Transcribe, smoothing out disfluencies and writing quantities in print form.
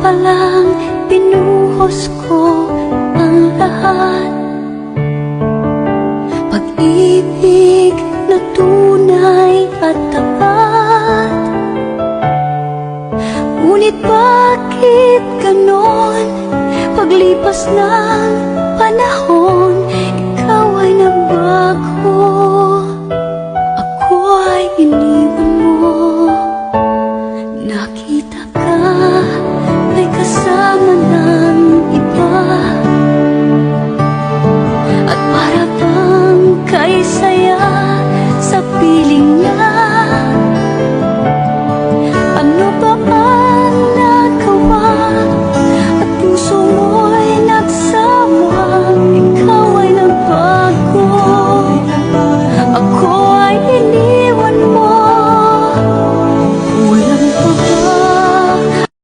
pa lang binuhos ko ang lahat. Pag-ibig na tunay at tapat. Ngunit bakit ganon? Paglipas ng panahon, ikaw ay nabago. Ako ay iniwan mo. Nakita ka, may kasama ng iba. At para bang kaysa